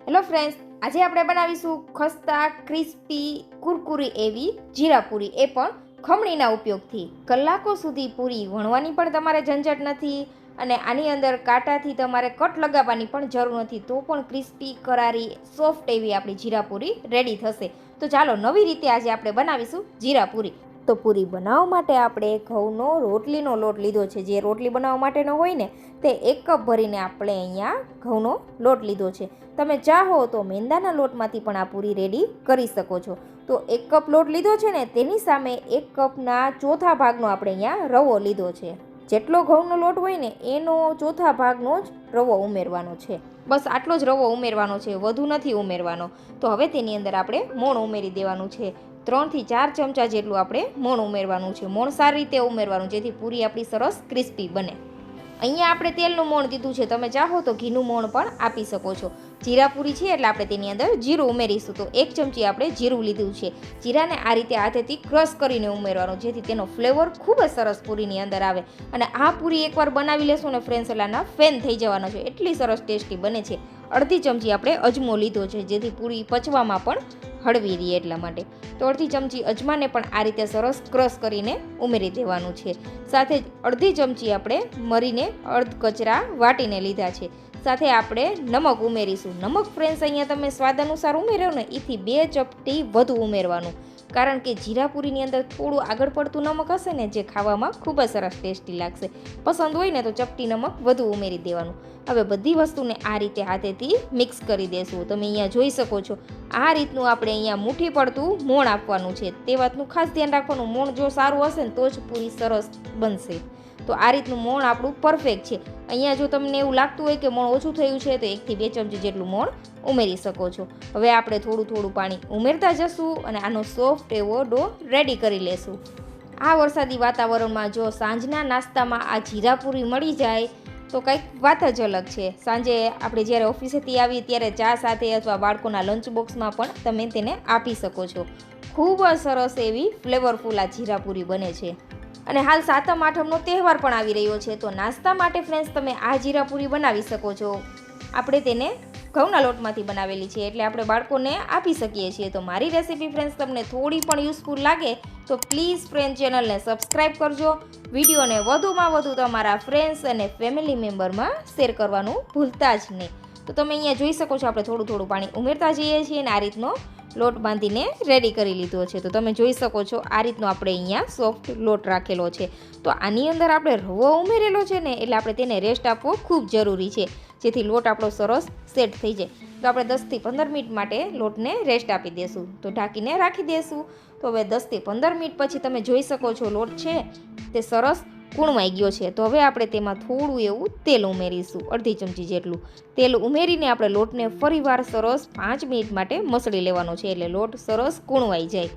Hello friends, આજે આપણે બનાવીશું ખસ્તા ક્રિસ્પી કુરકુરી એવી જીરા પૂરી, એ પણ ખમણીના ઉપયોગથી. કલાકો સુધી પૂરી વણવાની પણ તમારે ઝંઝટ નથી અને આની અંદર કાંટાથી તમારે કટ લગાવવાની પણ જરૂર નથી, તો પણ ક્રિસ્પી કરારી સોફ્ટ એવી આપણી જીરા પૂરી રેડી થશે. તો ચાલો નવી રીતે આજે આપણે બનાવીશું જીરા પૂરી. તો પૂરી બનાવવા માટે આપણે ઘઉંનો રોટલીનો લોટ લીધો છે. જે રોટલી બનાવવા માટેનો હોય ને તે 1 કપ ભરીને આપણે અહીંયા ઘઉંનો લોટ લીધો છે. તમે ચાહો તો મેંદાના લોટમાંથી પણ આ પૂરી રેડી કરી શકો છો. તો 1 કપ લોટ લીધો છે ને તેની સામે 1 કપના ચોથા ભાગનો આપણે અહીંયા રવો લીધો છે. જેટલો ઘઉંનો લોટ હોય ને એનો ચોથા ભાગનો જ રવો ઉમેરવાનો છે. બસ આટલો જ રવો ઉમેરવાનો છે, વધુ નથી ઉમેરવાનો. તો હવે તેની અંદર આપણે મોણ ઉમેરી દેવાનું છે. 3 થી 4 ચમચા જેટલું આપણે મોણ ઉમેરવાનું છે. મોણ સારી રીતે ઉમેરવાનું જેથી પૂરી આપણી સરસ ક્રિસ્પી બને. અહીંયા આપણે તેલનું મોણ દીધું છે, તમે ચાહો તો ઘીનું મોણ પણ આપી શકો છો. જીરા પૂરી છે એટલે આપણે તેની અંદર જીરું ઉમેરીશું. તો 1 ચમચી આપણે જીરું લીધું છે. જીરાને આ રીતે હાથેથી ક્રશ કરીને ઉમેરવાનું જેથી તેનો ફ્લેવર ખૂબ જ સરસ પૂરીની અંદર આવે. અને આ પૂરી એકવાર બનાવી લેશો ને ફ્રેન્ડ્સ, એટલાના ફેન થઈ જવાનો છે, એટલી સરસ ટેસ્ટી બને છે. અડધી ચમચી આપણે અજમો લીધો છે જેથી પૂરી પચવામાં પણ હળવી રહે એટલા માટે. તો અડધી ચમચી અજમાને પણ આ રીતે સરસ ક્રશ કરીને ઉમેરી દેવાનું છે. સાથે જ અડધી ચમચી આપણે મરીને અડધ કચરા વાટીને લીધા છે. સાથે આપણે નમક ઉમેરીશું. નમક ફ્રેન્ડ્સ અહીંયા તમે સ્વાદ અનુસાર ઉમેરો ને એથી 2 ચપટી વધુ ઉમેરવાનું, કારણ કે જીરા પૂરીની અંદર થોડું આગળ પડતું નમક હશે ને જે ખાવામાં ખૂબ જ સરસ ટેસ્ટી લાગશે. પસંદ હોય ને તો ચપટી નમક વધુ ઉમેરી દેવાનું. હવે બધી વસ્તુને આ રીતે હાથેથી મિક્સ કરી દેશું. તમે અહીંયા જોઈ શકો છો આ રીતનું આપણે અહીંયા મુઠ્ઠી પડતું મોણ આપવાનું છે. તે વાતનું ખાસ ધ્યાન રાખવાનું, મોણ જો સારું હશે ને તો જ પૂરી સરસ બનશે. તો આ રીતનું મોણ આપણું પરફેક્ટ છે. અહીંયા જો તમને એવું લાગતું હોય કે મોણ ઓછું થયું છે તો 1 થી 2 ચમચી જેટલું મોણ ઉમેરી શકો છો. હવે આપણે થોડું થોડું પાણી ઉમેરતા જશું અને આનો સોફ્ટ એવો ડો રેડી કરી લેશું. આ વરસાદી વાતાવરણમાં જો સાંજના નાસ્તામાં આ જીરા પૂરી મળી જાય તો કંઈક વાત જ અલગ છે. સાંજે આપણે જ્યારે ઓફિસેથી આવીએ ત્યારે ચા સાથે અથવા બાળકોના લંચ બોક્સમાં પણ તમે તેને આપી શકો છો. ખૂબ જ સરસ એવી ફ્લેવરફુલ આ જીરા પૂરી બને છે. અને હાલ સાતમ આઠમનો તહેવાર પણ આવી રહ્યો છે, તો નાસ્તા માટે ફ્રેન્ડ્સ તમે આ જીરા પૂરી બનાવી શકો છો. આપણે તેને ઘઉંના લોટમાંથી બનાવેલી છે એટલે આપણે બાળકોને આપી શકીએ છીએ. તો મારી રેસીપી ફ્રેન્ડ્સ તમને થોડી પણ યુઝફુલ લાગે તો પ્લીઝ ફ્રેન્ડ ચેનલને સબસ્ક્રાઈબ કરજો. વિડીયોને વધુમાં વધુ તમારા ફ્રેન્ડ્સ અને ફેમિલી મેમ્બરમાં શેર કરવાનું ભૂલતા જ નહીં. તો તમે અહીંયા જોઈ શકો છો આપણે થોડું થોડું પાણી ઉમેરતા જઈએ છીએ અને આ રીતનો લોટ બાંધીને રેડી કરી લીધો છે. તો તમે જોઈ શકો છો આ રીતનો આપણે અહીંયા સોફ્ટ લોટ રાખેલો છે. તો આની અંદર આપણે રવો ઉમેરેલો છે ને એટલે આપણે તેને રેસ્ટ આપવો ખૂબ જરૂરી છે જેથી લોટ આપણો સરસ સેટ થઈ જાય. તો આપણે 10 થી 15 મિનિટ માટે લોટને રેસ્ટ આપી દઈશું. તો ઢાંકીને રાખી દઈશું. તો હવે 10 થી 15 મિનિટ પછી તમે જોઈ શકો છો લોટ છે તે સરસ કૂણવાઈ ગયો છે. તો હવે આપણે તેમાં થોડું એવું તેલ ઉમેરીશું, અડધી ચમચી જેટલું તેલ ઉમેરીને આપણે લોટને ફરીવાર સરસ 5 મિનિટ માટે મસળી લેવાનો છે એટલે લોટ સરસ કૂણવાઈ જાય.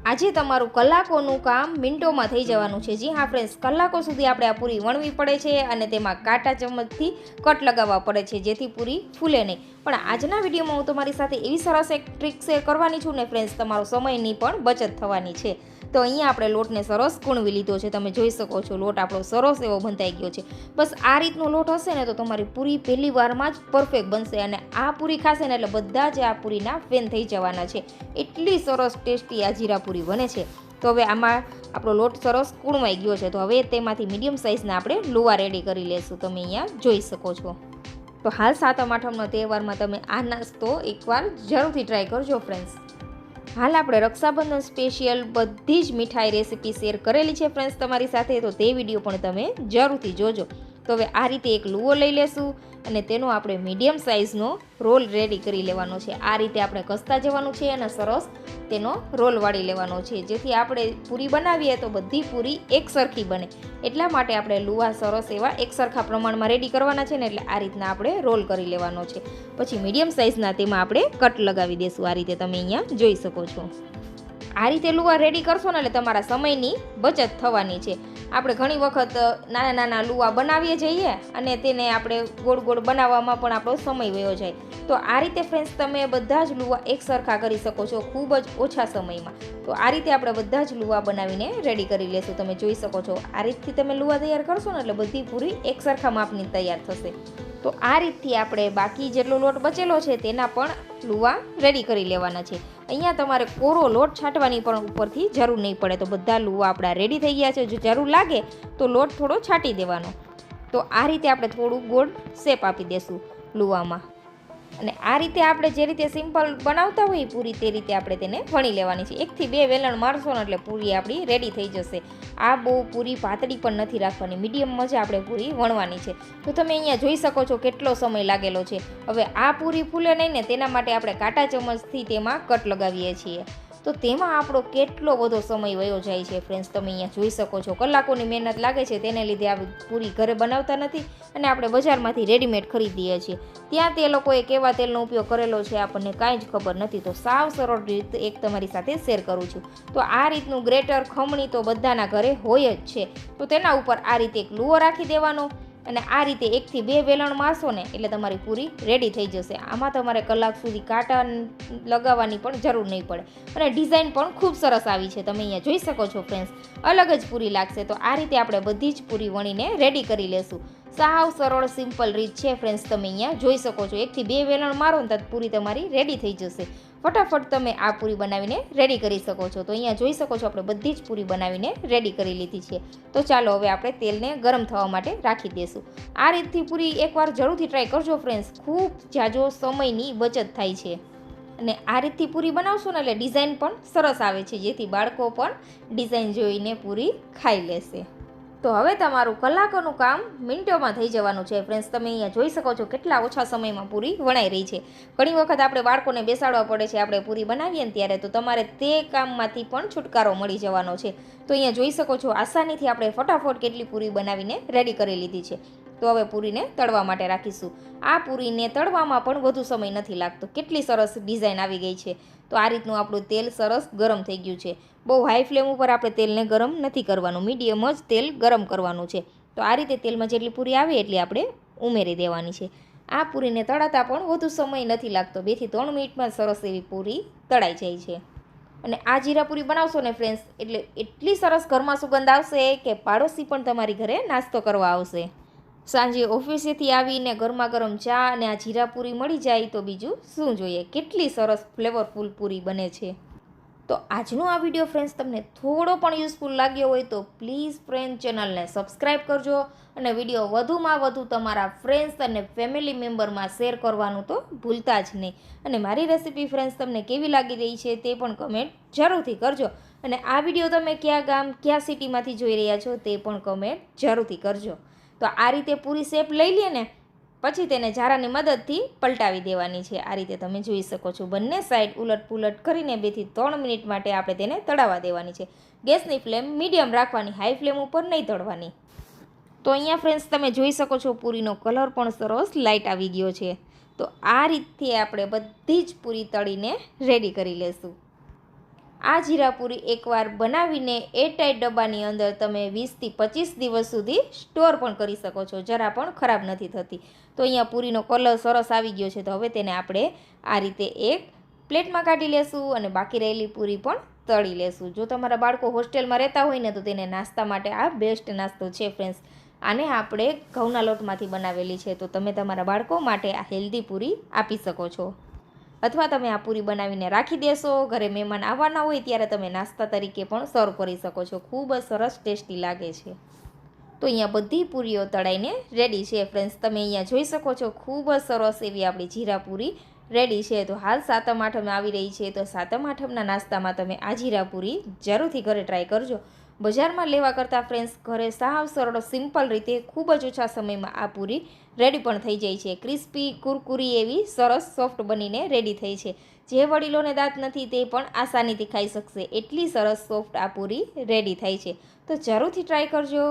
આજે તમારું કલાકોનું કામ મિનિટોમાં થઈ જવાનું છે. જી હા ફ્રેન્ડ્સ, કલાકો સુધી આપણે આ પૂરી વણવી પડે છે અને તેમાં કાંટા ચમચથી કટ લગાવવા પડે છે જેથી પૂરી ફૂલે નહીં. પણ આજના વિડીયોમાં હું તમારી સાથે એવી સરસ એક ટ્રીક શેર કરવાની છું ને ફ્રેન્ડ્સ, તમારો સમયની પણ બચત થવાની છે. તો અહીંયા આપણે લોટને સરસ કૂણવી લીધો છે. તમે જોઈ શકો છો લોટ આપણો સરસ એવો બંધાઈ ગયો છે. બસ આ રીતનો લોટ હશે ને તો તમારી પૂરી પહેલી વારમાં જ પરફેક્ટ બનશે અને આ પૂરી ખાશે ને એટલે બધા જ આ પૂરીના ફેન થઈ જવાના છે. એટલી સરસ ટેસ્ટી આ જીરા પૂરી બને છે. તો હવે આમાં આપણો લોટ સરસ કૂણવાઈ ગયો છે. તો હવે તેમાંથી મીડિયમ સાઇઝના આપણે લુવા રેડી કરી લેશું. તમે અહીંયા જોઈ શકો છો. તો હાલ સાતમ આઠમનો તહેવારમાં તમે આ નાસ્તો એકવાર જરૂરથી ટ્રાય કરજો ફ્રેન્ડ્સ. હાલ આપણે રક્ષાબંધન સ્પેશિયલ બધી જ મીઠાઈ રેસીપી શેર કરેલી છે ફ્રેન્ડ્સ તમારી સાથે, તો તે વિડીયો પણ તમે જરૂરથી જોજો. તો હવે આ રીતે એક લુવો લઈ લેશું અને તેનો આપણે મીડિયમ સાઇઝનો રોલ રેડી કરી લેવાનો છે. આ રીતે આપણે કસતા જવાનું છે અને સરસ તેનો રોલ વાળી લેવાનો છે જેથી આપણે પૂરી બનાવીએ તો બધી પૂરી એક સરખી બને. એટલા માટે આપણે લુવા સરસ એવા એક સરખા પ્રમાણમાં રેડી કરવાના છે ને એટલે આ રીતના આપણે રોલ કરી લેવાનો છે. પછી મીડિયમ સાઇઝના તેમાં આપણે કટ લગાવી દઈશું. આ રીતે તમે અહીંયા જોઈ શકો છો. આ રીતે લુવા રેડી કરશો ને એટલે તમારા સમયની બચત થવાની છે. આપણે ઘણી વખત નાના નાના લુવા બનાવીએ જઈએ અને તેને આપણે ગોળ ગોળ બનાવવામાં પણ આપણો સમય વયો જાય. તો આ રીતે ફ્રેન્ડ્સ તમે બધા જ લુવા એક સરખા કરી શકો છો ખૂબ જ ઓછા સમયમાં. તો આ રીતે આપણે બધા જ લુવા બનાવીને રેડી કરી લેશું. તમે જોઈ શકો છો આ રીતથી તમે લુવા તૈયાર કરશો ને એટલે બધી પૂરી એક સરખા માપની તૈયાર થશે. તો આ રીતથી આપણે બાકી જેટલો લોટ બચેલો છે તેના પણ લુવા રેડી કરી લેવાના છે. અહીંયા તમારે કોરો લોટ છાંટવાની પણ ઉપરથી જરૂર નહીં પડે. તો બધા લુવા આપણા રેડી થઈ ગયા છે. જો જરૂર લાગે તો લોટ થોડો છાંટી દેવાનો. તો આ રીતે આપણે થોડું ગોળ શેપ આપી દઈશું લુવામાં. અને આ રીતે આપણે જે રીતે સિમ્પલ બનાવતા હોઈએ પૂરી તે રીતે આપણે તેને વણી લેવાની છે. 1 થી 2 વેલણ મારશો ને એટલે પૂરી આપણી રેડી થઈ જશે. આ બહુ પૂરી પાતળી પણ નથી રાખવાની, મીડિયમમાં જ આપણે પૂરી વણવાની છે. તો તમે અહીંયા જોઈ શકો છો કેટલો સમય લાગેલો છે. હવે આ પૂરી ફૂલે નહીં ને તેના માટે આપણે કાંટા ચમચથી તેમાં કટ લગાવીએ છીએ. તો તેમાં આપણો કેટલો બધો સમય વયો જાય છે ફ્રેન્ડ્સ, તમે અહીંયા જોઈ શકો છો. કલાકોની મહેનત લાગે છે, તેને લીધે આ પૂરી ઘરે બનાવતા નથી અને આપણે બજારમાંથી રેડીમેડ ખરીદીએ છીએ. ત્યાં તે લોકોએ કેવા તેલનો ઉપયોગ કરેલો છે આપણને કાંઈ જ ખબર નથી. તો સાવ સરળ રીત એક તમારી સાથે શેર કરું છું. તો આ રીતનું ગ્રેટર ખમણી તો બધાના ઘરે હોય જ છે. તો તેના ઉપર આ રીતે એક લુવો રાખી દેવાનો અને આ રીતે 1 થી 2 વેલણ મારશો ને એટલે તમારી પૂરી રેડી થઈ જશે. આમાં તમારે કલાક સુધી કાંટા લગાવવાની પણ જરૂર નહીં પડે. અને ડિઝાઇન પણ ખૂબ સરસ આવી છે, તમે અહીંયા જોઈ શકો છો ફ્રેન્ડ્સ. અલગ જ પૂરી લાગશે. તો આ રીતે આપણે બધી જ પૂરી વણીને રેડી કરી લેશું. સાવ સરળ સિમ્પલ રીત છે ફ્રેન્ડ્સ, તમે અહીંયા જોઈ શકો છો. 1 થી 2 વેલણ મારો ને તો પૂરી તમારી રેડી થઈ જશે. ફટાફટ તમે આ પૂરી બનાવીને રેડી કરી શકો છો. તો અહીંયા જોઈ શકો છો આપણે બધી જ પૂરી બનાવીને રેડી કરી લીધી છે. તો ચાલો હવે આપણે તેલને ગરમ થવા માટે રાખી દઈશું. આ રીતથી પૂરી એકવાર જરૂરથી ટ્રાય કરજો ફ્રેન્ડ્સ, ખૂબ જાજો સમયની બચત થાય છે. અને આ રીતથી પૂરી બનાવશો ને એટલે ડિઝાઇન પણ સરસ આવે છે, જેથી બાળકો પણ ડિઝાઇન જોઈને પૂરી ખાઈ લેશે. તો હવે તમારું કલાકોનું કામ મિનિટોમાં થઈ જવાનું છે ફ્રેન્ડ્સ. તમે અહીંયા જોઈ શકો છો કેટલા ઓછા સમયમાં પૂરી વણાઈ રહી છે. ઘણી વખત આપણે બાળકોને બેસાડવા પડે છે આપણે પૂરી બનાવીએ ને ત્યારે, તો તમારે તે કામમાંથી પણ છુટકારો મળી જવાનો છે. તો અહીંયા જોઈ શકો છો આસાનીથી આપણે ફટાફટ કેટલી પૂરી બનાવીને રેડી કરી લીધી છે. તો હવે પૂરીને તળવા માટે રાખીશું. આ પૂરીને તળવામાં પણ વધુ સમય નથી લાગતો. કેટલી સરસ ડિઝાઇન આવી ગઈ છે. તો આ રીતનું આપણું તેલ સરસ ગરમ થઈ ગયું છે. બહુ હાઈ ફ્લેમ ઉપર આપણે તેલને ગરમ નથી કરવાનું, મીડિયમ જ તેલ ગરમ કરવાનું છે. તો આ રીતે તેલમાં જેટલી પૂરી આવે એટલી આપણે ઉમેરી દેવાની છે. આ પૂરીને તળાતા પણ વધુ સમય નથી લાગતો. 2 થી 3 મિનિટમાં સરસ એવી પૂરી તળાઈ જાય છે. અને આ જીરા પૂરી બનાવશો ને ફ્રેન્ડ્સ એટલે એટલી સરસ ઘરમાં સુગંધ આવશે કે પાડોશી પણ તમારી ઘરે નાસ્તો કરવા આવશે. સાંજે ઓફિસેથી આવીને ગરમા ગરમ ચા અને આ જીરા પૂરી મળી જાય તો બીજું શું જોઈએ. કેટલી સરસ ફ્લેવરફુલ પૂરી બને છે. તો આજનો આ વિડીયો ફ્રેન્ડ્સ તમને થોડો પણ યુઝફુલ લાગ્યો હોય તો પ્લીઝ ફ્રેન્ડ ચેનલને સબસ્ક્રાઈબ કરજો અને વિડીયો વધુમાં વધુ તમારા ફ્રેન્ડ્સ અને ફેમિલી મેમ્બરમાં શેર કરવાનું તો ભૂલતા જ નહીં. અને મારી રેસીપી ફ્રેન્ડ્સ તમને કેવી લાગી રહી છે તે પણ કમેન્ટ જરૂરથી કરજો. અને આ વિડીયો તમે કયા ગામ કયા સિટીમાંથી જોઈ રહ્યા છો તે પણ કમેન્ટ જરૂરથી કરજો. તો આ રીતે પૂરી શેપ લઈ લે ને પછી તેને ઝારાની મદદથી પલટાવી દેવાની છે. આ રીતે તમે જોઈ શકો છો. બંને સાઈડ ઉલટ પુલટ કરીને 2 થી 3 મિનિટ માટે આપણે તેને તળાવવા દેવાની છે. ગેસની ફ્લેમ મીડિયમ રાખવાની, હાઈ ફ્લેમ ઉપર નહીં તળવાની. તો અહીંયા ફ્રેન્ડ્સ તમે જોઈ શકો છો પૂરીનો કલર પણ સરસ લાઇટ આવી ગયો છે. તો આ રીતથી આપણે બધી જ પૂરી તળીને રેડી કરી લેશું. આ જીરા પૂરી એકવાર બનાવીને એરટાઈટ ડબ્બાની અંદર તમે 20 થી 25 દિવસ સુધી સ્ટોર પણ કરી શકો છો, જરા પણ ખરાબ નથી થતી. તો અહીંયા પૂરીનો કલર સરસ આવી ગયો છે. તો હવે તેને આપણે આ રીતે એક પ્લેટમાં કાઢી લેશું અને બાકી રહેલી પૂરી પણ તળી લેશું. જો તમારા બાળકો હોસ્ટેલમાં રહેતા હોય ને તો તેને નાસ્તા માટે આ બેસ્ટ નાસ્તો છે ફ્રેન્ડ્સ. આને આપણે ઘઉંના લોટમાંથી બનાવેલી છે. તો તમે તમારા બાળકો માટે આ હેલ્ધી પૂરી આપી શકો છો. અથવા તમે આ પૂરી બનાવીને રાખી દેશો, ઘરે મહેમાન આવવાના હોય ત્યારે તમે નાસ્તા તરીકે પણ સર્વ કરી શકો છો. ખૂબ જ સરસ ટેસ્ટી લાગે છે. તો અહીંયા બધી પૂરીઓ તળાઈને રેડી છે ફ્રેન્ડ્સ. તમે અહીંયા જોઈ શકો છો ખૂબ જ સરસ એવી આપણી જીરા પૂરી રેડી છે. તો હાલ સાતમ આઠમ આવી રહી છે, તો સાતમ આઠમના નાસ્તામાં તમે આ જીરા પૂરી જરૂરથી ઘરે ટ્રાય કરજો. બજારમાં લેવા કરતાં ફ્રેન્ડ્સ ઘરે સાવ સરળ સિમ્પલ રીતે ખૂબ જ ઓછા સમયમાં આ પૂરી રેડી પણ થઈ જાય છે. ક્રિસ્પી કુરકુરી એવી સરસ સોફ્ટ બનીને રેડી થઈ છે. જે વડીલોને દાંત નથી તે પણ આસાનીથી ખાઈ શકશે, એટલી સરસ સોફ્ટ આ પૂરી રેડી થાય છે. તો જરૂરથી ટ્રાય કરજો.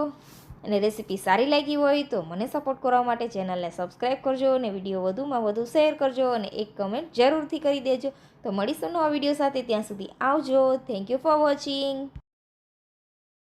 અને રેસીપી સારી લાગી હોય તો મને સપોર્ટ કરવા માટે ચેનલને સબસ્ક્રાઈબ કરજો અને વિડીયો વધુમાં વધુ શેર કરજો અને એક કમેન્ટ જરૂરથી કરી દેજો. તો મળીશું નવા વિડીયો સાથે. ત્યાં સુધી આવજો. Thank you for watching.